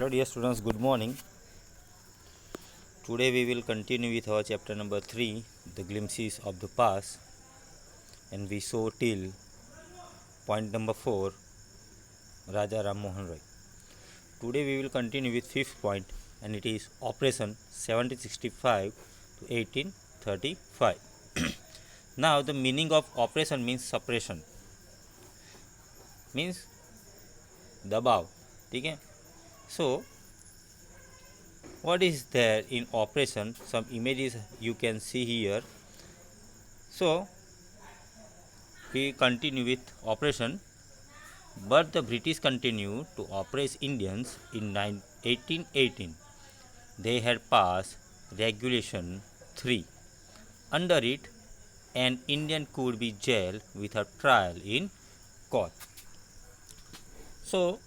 Hello dear students, good morning. Today we will continue with our chapter number 3, the glimpses of the past, and we saw till point number 4, Raja Ram Mohan Roy. Today we will continue with fifth point, and it is Operation 1765 to 1835. Now the meaning of operation means suppression, means दबाव, ठीक है. So what is there in operation? Some images you can see here. So we continue with operation, but the British continued to oppress Indians in 1818. They had passed Regulation 3. Under it, an Indian could be jailed without trial in court. So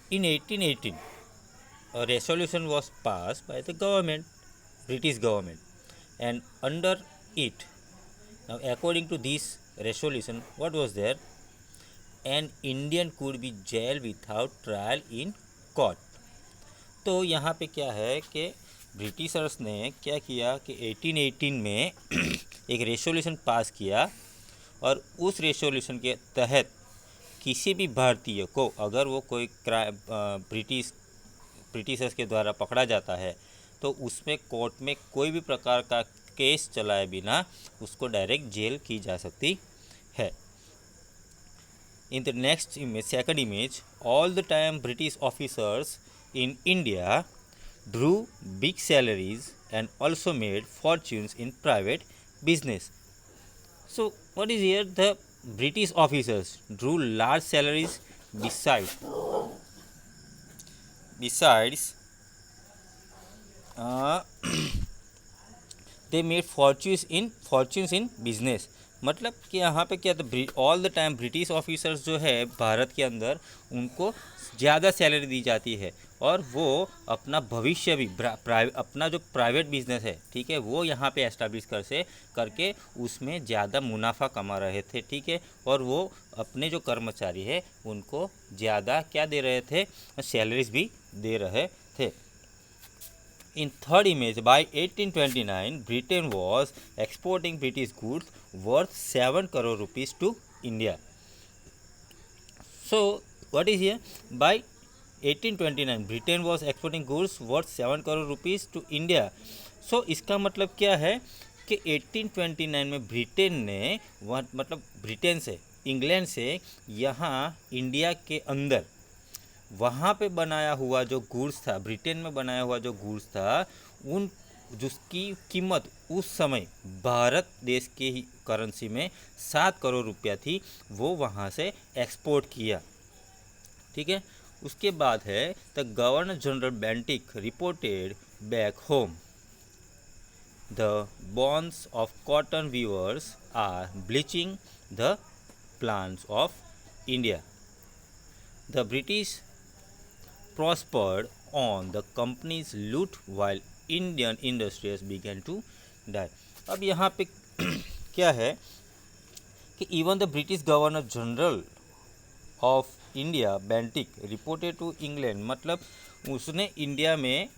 in 1818, a resolution was passed by the government, British government, and under it, now according to this resolution, what was there? An Indian could be jailed without trial in court. तो यहाँ पे क्या है कि Britishers ने क्या किया कि 1818 में एक रेसोल्यूशन पास किया, और उस रेसोल्यूशन के तहत किसी भी भारतीय को अगर वो कोई ब्रिटिशर्स के द्वारा पकड़ा जाता है तो उसमें कोर्ट में कोई भी प्रकार का केस चलाए बिना उसको डायरेक्ट जेल की जा सकती है. In the next image, second image, all the time British officers in India drew big salaries and also made fortunes in private business. So what is here? The British officers drew large salaries besides they made fortunes in business. मतलब कि यहाँ पे क्या था, all the time British officers जो है भारत के अंदर उनको ज़्यादा सैलरी दी जाती है, और वो अपना भविष्य भी अपना जो प्राइवेट बिजनेस है, ठीक है, वो यहाँ पे एस्टैब्लिश करके उसमें ज़्यादा मुनाफा कमा रहे थे, ठीक है, और वो अपने जो कर्मचारी है उनको ज़्यादा क्या दे रहे थे, सैलरीज भी दे रहे थे. In third image, by 1829, Britain was exporting British goods worth 7 crore rupees to India. So, what is here? By 1829, Britain was exporting goods worth 7 crore rupees to India. So, इसका मतलब क्या है कि 1829 में ब्रिटेन ने मतलब ब्रिटेन से, England से यहाँ इंडिया के अंदर वहाँ पे बनाया हुआ जो गुड्स था, ब्रिटेन में बनाया हुआ जो गुड्स था, उन जिसकी कीमत उस समय भारत देश के ही करेंसी में 7 करोड़ रुपया थी, वो वहाँ से एक्सपोर्ट किया, ठीक है. उसके बाद है the governor general Bentinck reported back home the bonds of cotton weavers are bleaching the plants of India. The British prospered on the company's loot while Indian industries began to die. अब यहाँ पे क्या है कि even the British Governor General of India Bentinck reported to England, मतलब उसने India में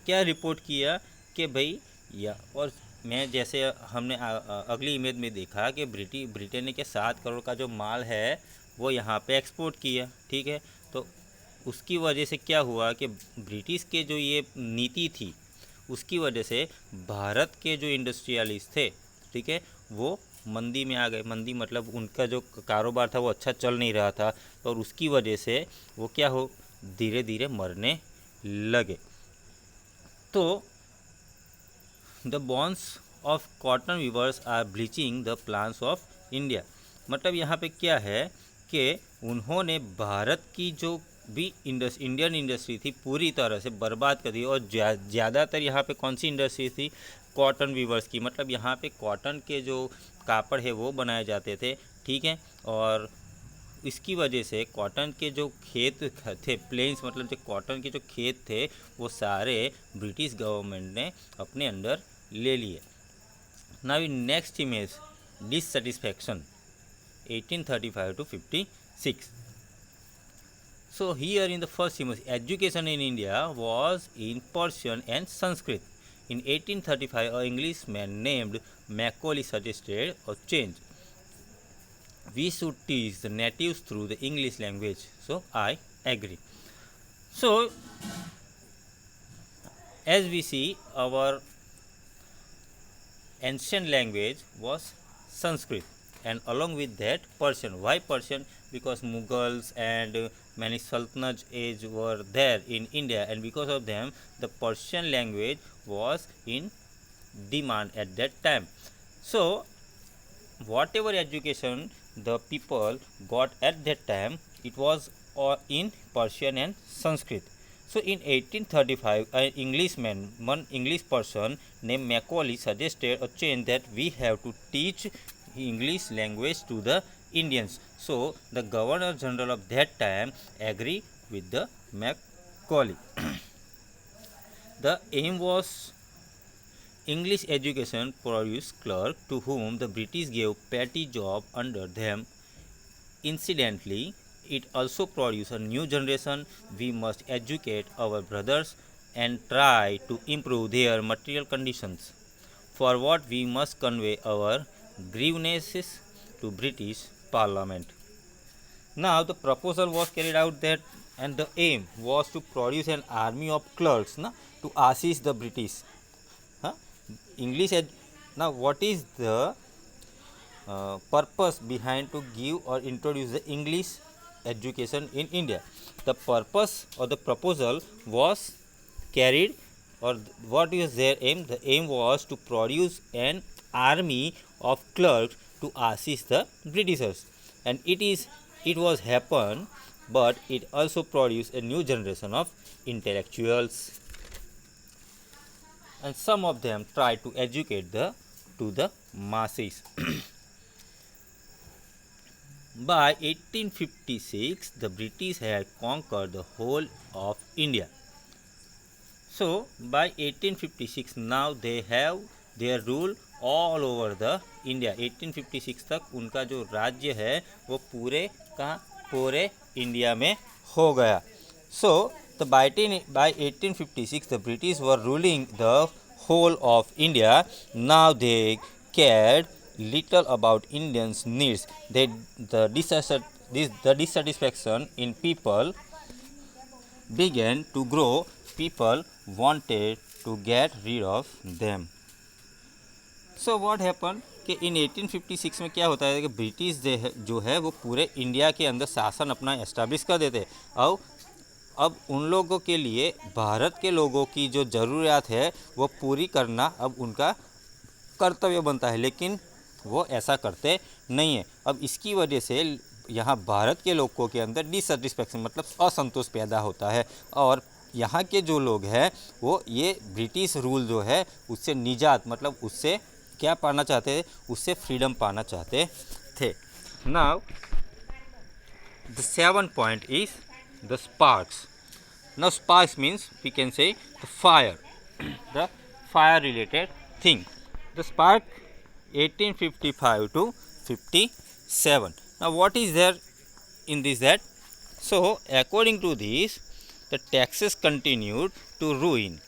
क्या रिपोर्ट किया कि भाई और मैं जैसे हमने अगली इमेज में देखा कि ब्रिटेन ने क्या 7 करोड़ का जो माल है वो यहाँ पे एक्सपोर्ट किया, ठीक है. तो उसकी वजह से क्या हुआ कि ब्रिटिश के जो ये नीति थी उसकी वजह से भारत के जो इंडस्ट्रियलिस्ट थे, ठीक है, वो मंदी में आ गए. मंदी मतलब उनका जो कारोबार था वो अच्छा चल नहीं रहा था, और उसकी वजह से वो क्या हो धीरे धीरे मरने लगे. तो the bonds of cotton weavers are bleaching the plants of India. मतलब यहाँ पे क्या है कि उन्होंने भारत की जो भी इंडियन इंडस्ट्री थी पूरी तरह से बर्बाद कर दी, और ज़्यादातर यहाँ पे कौन सी इंडस्ट्री थी, कॉटन वीवर्स की. मतलब यहाँ पे कॉटन के जो कापड़ है वो बनाए जाते थे, ठीक है, और इसकी वजह से कॉटन के जो खेत थे, प्लेन्स मतलब जो कॉटन के जो खेत थे वो सारे ब्रिटिश गवर्नमेंट ने अपने अंडर ले लिए. Now in next image, dissatisfaction 1835 to 56. So here in the first semester, education in India was in Persian and Sanskrit. In 1835, an Englishman named Macaulay suggested a change. We should teach the natives through the English language. So I agree. So as we see, our ancient language was Sanskrit, and along with that Persian. Why Persian? Because Mughals and many Sultanate age were there in India, and because of them the Persian language was in demand at that time. So whatever education the people got at that time, it was in Persian and Sanskrit. So in 1835, an Englishman, one English person named Macaulay suggested a change, that we have to teach English language to the Indians. So the Governor General of that time agreed with the Macaulay. The aim was English education produced clerk to whom the British gave petty job under them. Incidentally, it also produced a new generation. We must educate our brothers and try to improve their material conditions. For what we must convey our grievances to British Parliament. Now the proposal was carried out that, and the aim was to produce an army of clerks to assist the British. Huh? English now what is the purpose behind to give or introduce the English education in India? The purpose or the proposal was carried, or what is their aim? The aim was to produce an army of clerks to assist the Britishers, and it was happen, but it also produced a new generation of intellectuals, and some of them tried to educate to the masses. By 1856, the British had conquered the whole of India. So by 1856, now they have their rule all over the India. 1856 तक उनका जो राज्य है वो पूरे India में हो गया. So by 1856 the British were ruling the whole of India. Now they cared little about Indians' needs. The dissatisfaction in people began to grow. People wanted to get rid of them. So what happened कि इन 1856 में क्या होता है कि British जो है वो पूरे इंडिया के अंदर शासन अपना एस्टैब्लिश कर देते. और अब उन लोगों के लिए भारत के लोगों की जो ज़रूरियात है वो पूरी करना अब उनका कर्तव्य बनता है, लेकिन वो ऐसा करते नहीं है. अब इसकी वजह से यहाँ भारत के लोगों के अंदर डिससेटिस्फैक्शन मतलब असंतोष पैदा होता है, और यहाँ के जो लोग हैं वो ये ब्रिटिश रूल जो है उससे निजात मतलब उससे क्या पाना चाहते थे, उससे फ्रीडम पाना चाहते थे. Now the 7th point is the sparks. Now sparks means we can say the fire, the fire related thing. The spark 1855 to 57. Now what is there in this that? So according to this, the taxes continued to ruin.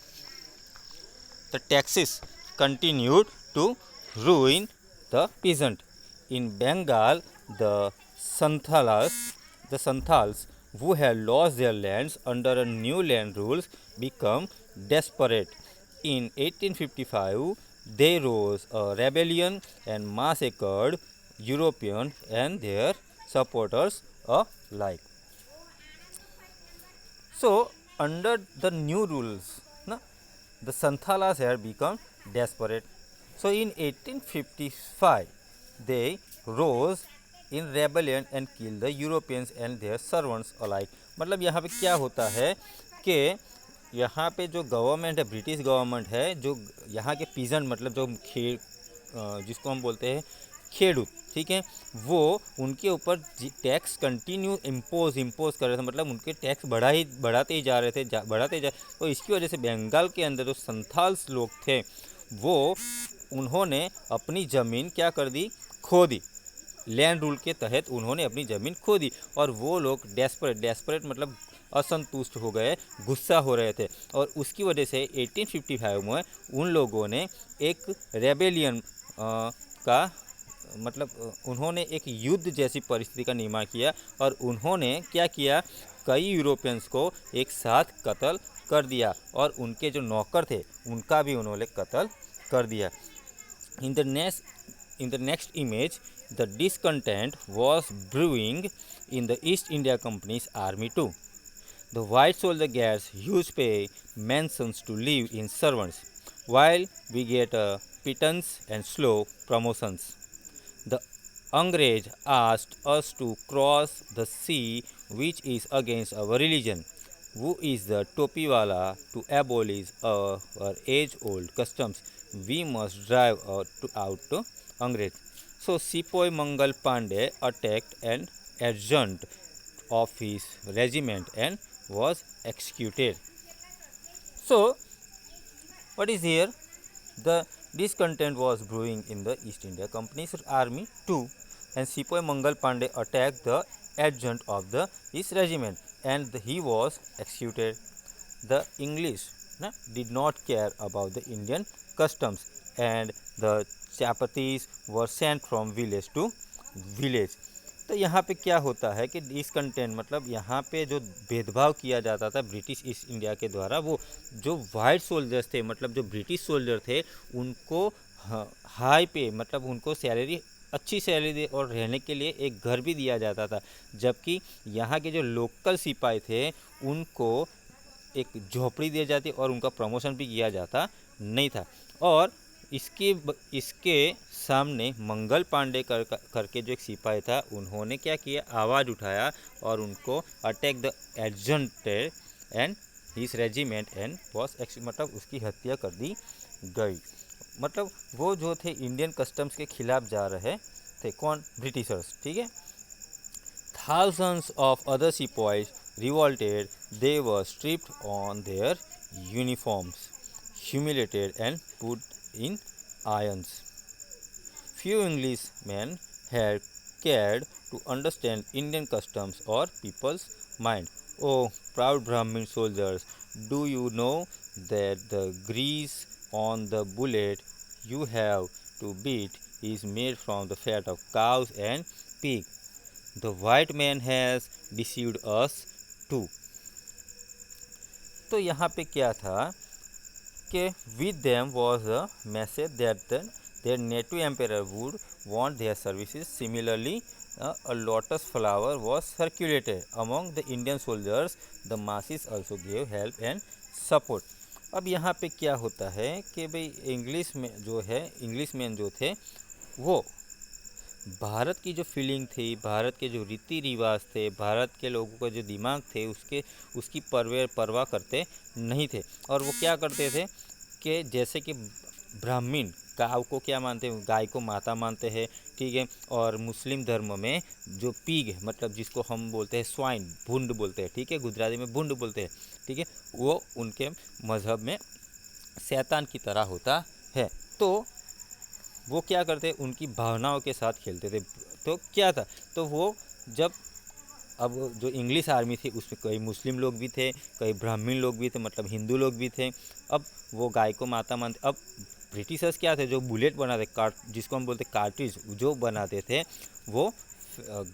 The taxes continued to ruin the peasant. In Bengal, the Santals who had lost their lands under a new land rules become desperate. In 1855, they rose a rebellion and massacred Europeans and their supporters alike. So under the new rules, the Santhalas had become desperate. So in 1855, they rose in rebellion and killed the Europeans and their servants alike. मतलब यहाँ पे क्या होता है कि यहाँ पे जो गवर्नमेंट है, ब्रिटिश गवर्नमेंट है, जो यहाँ के पीजेंट मतलब जो जिसको हम बोलते हैं खेडूत, ठीक है, वो उनके ऊपर टैक्स कंटिन्यू इम्पोज कर रहे थे. मतलब उनके टैक्स बढ़ाते ही जा रहे थे. तो इसकी वजह से बंगाल के अंदर जो संथाल्स लोग थे वो उन्होंने अपनी ज़मीन क्या कर दी, खो दी. लैंड रूल के तहत उन्होंने अपनी ज़मीन खो दी और वो लोग डेस्परेट मतलब असंतुष्ट हो गए, गुस्सा हो रहे थे और उसकी वजह से 1855 में उन लोगों ने एक रेबेलियन का मतलब उन्होंने एक युद्ध जैसी परिस्थिति का निर्माण किया और उन्होंने क्या किया, कई यूरोपियंस को एक साथ कत्ल कर दिया और उनके जो नौकर थे उनका भी उन्होंने कत्ल कर दिया। In the next image, the discontent was brewing in the East India Company's army too. The white soldier gets huge pay, mentions to live in servants, while we get a pittance and slow promotions. The Angrez asked us to cross the sea, which is against our religion. Who is the topiwala to abolish our age-old customs? We must drive out to Angrez. So Sepoy Mangal Pandey attacked an adjutant of his regiment and was executed. So what is here? The discontent was brewing in the East India Company's army too, and Sepoy Mangal Pandey attacked the adjutant of his regiment and he was executed. The English did not care about the Indian customs and the chapatis were sent from village to village. तो यहाँ पे क्या होता है कि discontent मतलब यहाँ पे जो भेदभाव किया जाता था ब्रिटिश ईस्ट इंडिया के द्वारा, वो जो वाइट सोल्जर्स थे मतलब जो ब्रिटिश सोल्जर थे उनको हाई पे मतलब उनको सैलरी अच्छी सैलरी दे और रहने के लिए एक घर भी दिया जाता था, जबकि यहाँ के जो लोकल सिपाही थे उनको एक झोपड़ी दी जाती और उनका प्रमोशन भी किया जाता नहीं था। और इसके सामने मंगल पांडे करके जो एक सिपाही था उन्होंने क्या किया, आवाज़ उठाया और उनको attack the adjutant and his regiment and was मतलब उसकी हत्या कर दी गई। मतलब वो जो थे इंडियन कस्टम्स के खिलाफ जा रहे थे, कौन, ब्रिटिशर्स, ठीक है। Thousands of other sepoys revolted. They were stripped on their uniforms, humiliated and put in irons. Few Englishmen had cared to understand Indian customs or people's mind. Oh, proud Brahmin soldiers, do you know that the grease on the bullet you have to beat is made from the fat of cows and pigs? The white man has deceived us too. तो यहाँ पे क्या था कि with them was a message that their native emperor would want their services. Similarly, a lotus flower was circulated among the Indian soldiers. The masses also gave help and support. अब यहाँ पे क्या होता है कि भाई इंग्लिशमैन जो थे वो भारत की जो फीलिंग थी, भारत के जो रीति रिवाज थे, भारत के लोगों का जो दिमाग थे उसकी परवाह करते नहीं थे। और वो क्या करते थे कि जैसे कि ब्राह्मण काव को क्या मानते हैं, गाय को माता मानते हैं, ठीक है। और मुस्लिम धर्म में जो पीग मतलब जिसको हम बोलते हैं स्वाइन, भुंड बोलते हैं, ठीक है, गुजराती में भुंड बोलते हैं, ठीक है, वो उनके मज़हब में शैतान की तरह होता है। तो वो क्या करते, उनकी भावनाओं के साथ खेलते थे। तो क्या था, तो वो जब अब जो इंग्लिश आर्मी थी उसमें कई मुस्लिम लोग भी थे, कई ब्राह्मण लोग भी थे, मतलब हिंदू लोग भी थे। अब वो गाय को माता मानते। अब ब्रिटिशर्स क्या थे, जो बुलेट बनाते जिसको हम बोलते कार्ट्रिज जो बनाते थे, वो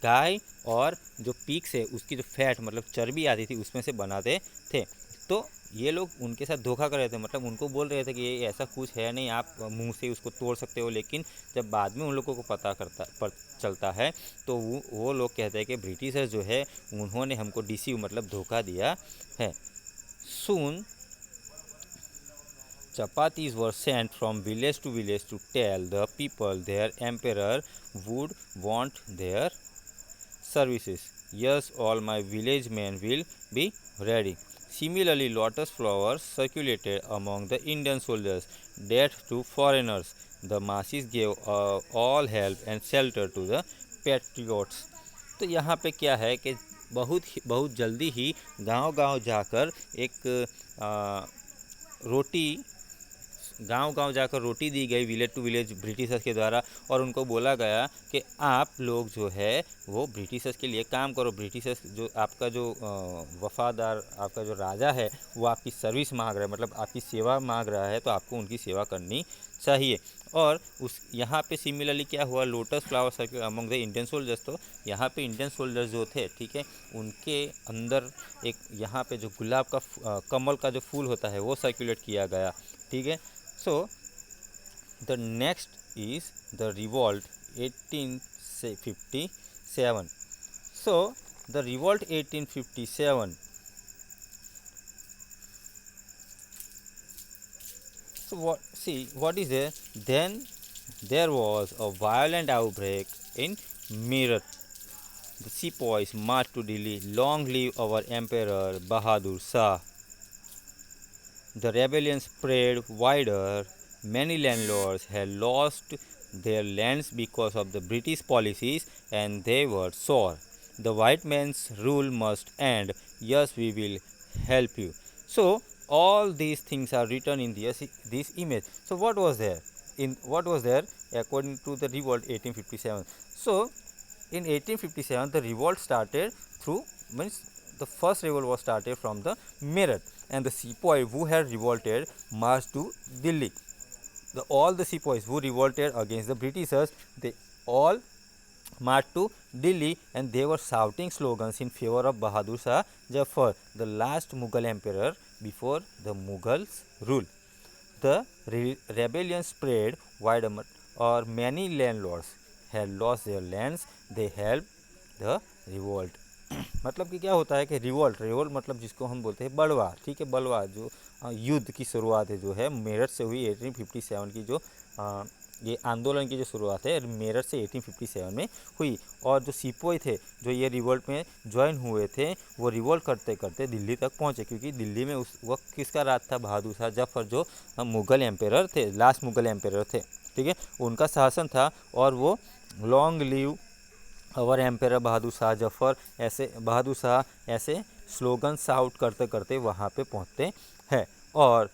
गाय और जो पीक है उसकी जो फैट मतलब चर्बी आती थी उसमें से बनाते थे। तो ये लोग उनके साथ धोखा कर रहे थे, मतलब उनको बोल रहे थे कि ये ऐसा कुछ है नहीं, आप मुंह से उसको तोड़ सकते हो। लेकिन जब बाद में उन लोगों को पता चलता है तो वो लोग कहते हैं कि ब्रिटिशर्स जो है उन्होंने हमको डिसीव मतलब धोखा दिया है। Soon chapatis were sent from village to village to tell the people their emperor would want their services. Yes, all my village men will be ready. Similarly, lotus flowers circulated among the Indian soldiers. Death to foreigners. The masses gave all help and shelter to the patriots. तो यहाँ पे क्या है कि बहुत जल्दी ही गांव-गांव जाकर एक रोटी गांव-गांव जाकर रोटी दी गई, विलेज टू विलेज ब्रिटिशर्स के द्वारा, और उनको बोला गया कि आप लोग जो है वो ब्रिटिशर्स के लिए काम करो। ब्रिटिशर्स जो आपका जो वफादार आपका जो राजा है वो आपकी सर्विस मांग रहा है, मतलब आपकी सेवा मांग रहा है, तो आपको उनकी सेवा करनी चाहिए। और उस यहाँ पे सिमिलरली क्या हुआ, lotus flower circle among the Indian soldiers. तो यहाँ पे इंडियन सोल्जर्स जो थे, ठीक है, उनके अंदर एक यहाँ पे जो गुलाब का कमल का जो फूल होता है वो सर्कुलेट किया गया, ठीक है। So the next is the revolt 1857। So the revolt 1857, so what is there? Then there was a violent outbreak in Meerut. The sepoys marched to Delhi. Long live our Emperor Bahadur Shah. The rebellion spread wider. Many landlords had lost their lands because of the British policies, and they were sore. The white man's rule must end. Yes, we will help you. So all these things are written in this image. So what was there according to the revolt 1857? So in 1857 the revolt started through, means the first revolt was started from the Meerut, and the sepoy who had revolted marched to Delhi. All the sepoys who revolted against the Britishers, they all marched to Delhi, and they were shouting slogans in favor of Bahadur Shah Jafar, the last Mughal emperor before the Mughals rule. The rebellion spread wide, or many landlords had lost their lands. They helped the revolt. मतलब कि क्या होता है कि revolt मतलब जिसको हम बोलते हैं बलवा, ठीक है, बलवा जो युद्ध की शुरुआत है जो है मेरठ से हुई 1857 की, जो ये आंदोलन की जो शुरुआत है मेरठ से 1857 में हुई। और जो सिपोई थे जो ये रिवोल्ट में ज्वाइन हुए थे, वो रिवोल्ट करते करते दिल्ली तक पहुँचे, क्योंकि दिल्ली में उस वक्त किसका राज था, बहादुर शाह जफर, जो मुग़ल एम्पेरर थे, लास्ट मुग़ल एम्पेरर थे, ठीक है, उनका शासन था। और वो long live our emperor Bahadur Shah Zafar, ऐसे बहादुर शाह ऐसे स्लोगन साउट करते करते वहाँ पे पहुँचते हैं। और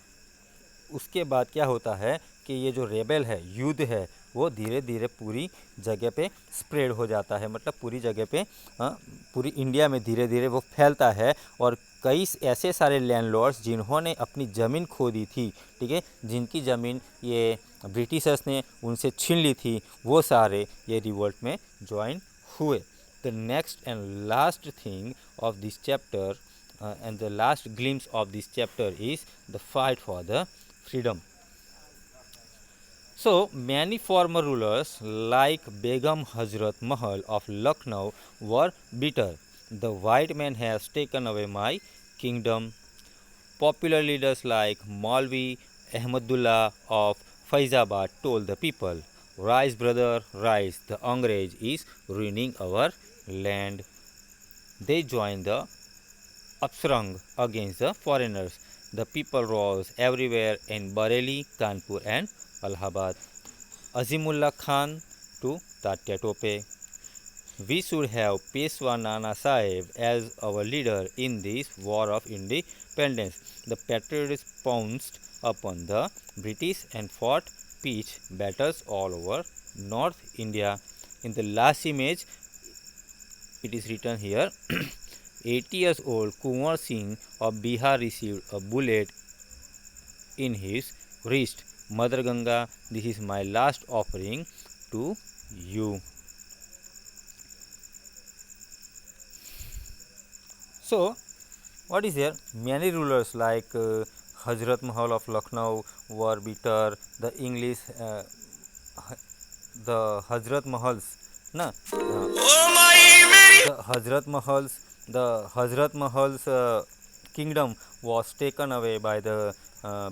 उसके बाद क्या होता है कि ये जो रेबेल है, युद्ध है, वो धीरे धीरे पूरी जगह पे स्प्रेड हो जाता है, मतलब पूरी जगह पे पूरी इंडिया में धीरे धीरे वो फैलता है। और कई ऐसे सारे लैंडलॉर्ड्स जिन्होंने अपनी ज़मीन खो दी थी, ठीक है, जिनकी ज़मीन ये ब्रिटिशर्स ने उनसे छीन ली थी, वो सारे ये रिवोल्ट में ज्वाइन हुए। The next and last thing of this chapter and the last glimpse of this chapter is the fight for the freedom. So many former rulers like Begum Hazrat Mahal of Lucknow were bitter. The white man has taken away my kingdom. Popular leaders like Maulvi Ahmadullah of Faizabad told the people, "Rise, brother, rise. The Angrez is ruining our land." They joined the upswing against the foreigners. The people rose everywhere in Bareilly, Kanpur and Allahabad. Azimullah Khan to Tatya Tope. We should have Peshwa Nana Sahib as our leader in this war of independence. The patriots pounced upon the British and fought pitched battles all over North India. In the last image, it is written here, 80 years old Kunwar Singh of Bihar received a bullet in his wrist. Mother Ganga, this is my last offering to you. So, what is there? Many rulers like Hazrat Mahal of Lucknow were bitter. The English, the Hazrat Mahals, na? The Hazrat Mahal's kingdom was taken away by the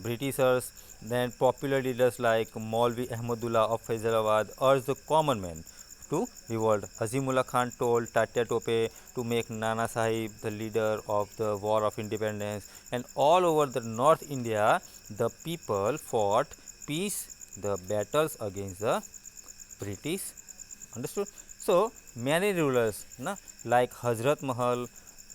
Britishers. Then popular leaders like Maulvi Ahmadullah of Faizabad urged the common man to revolt. Azimullah Khan told Tatya Tope to make Nana Sahib the leader of the war of independence. And all over the North India, the people fought peace, the battles against the British. Understood? So many rulers ना, like Hazrat Mahal,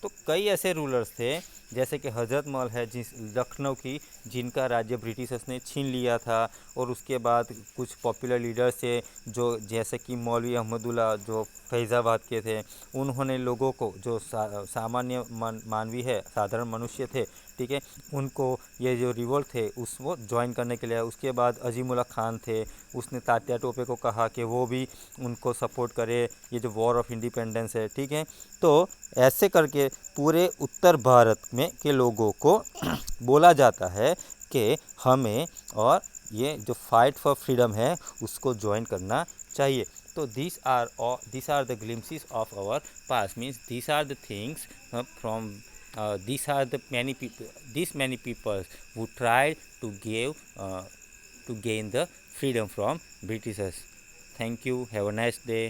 तो कई ऐसे rulers थे जैसे कि हजरत महल है जिस लखनऊ की, जिनका राज्य ब्रिटिशर्स ने छीन लिया था। और उसके बाद कुछ पॉपुलर लीडर्स थे जो, जैसे कि मौलवी अहमदुल्ला जो फैज़ाबाद के थे, उन्होंने लोगों को जो सामान्य मानवी है, साधारण मनुष्य थे, ठीक है, उनको ये जो रिवोल्ट थे उसको ज्वाइन करने के लिए। उसके बाद अजीमुल्ला खान थे, उसने तात्या टोपे को कहा कि वो भी उनको सपोर्ट करे, ये जो वॉर ऑफ इंडिपेंडेंस है, ठीक है। तो ऐसे करके पूरे उत्तर भारत में के लोगों को बोला जाता है कि हमें और ये जो फाइट फॉर फ्रीडम है उसको ज्वाइन करना चाहिए। तो these are the glimpses of our past, means these are the things from these are the many people who tried to gain the freedom from Britishers. Thank you. Have a nice day.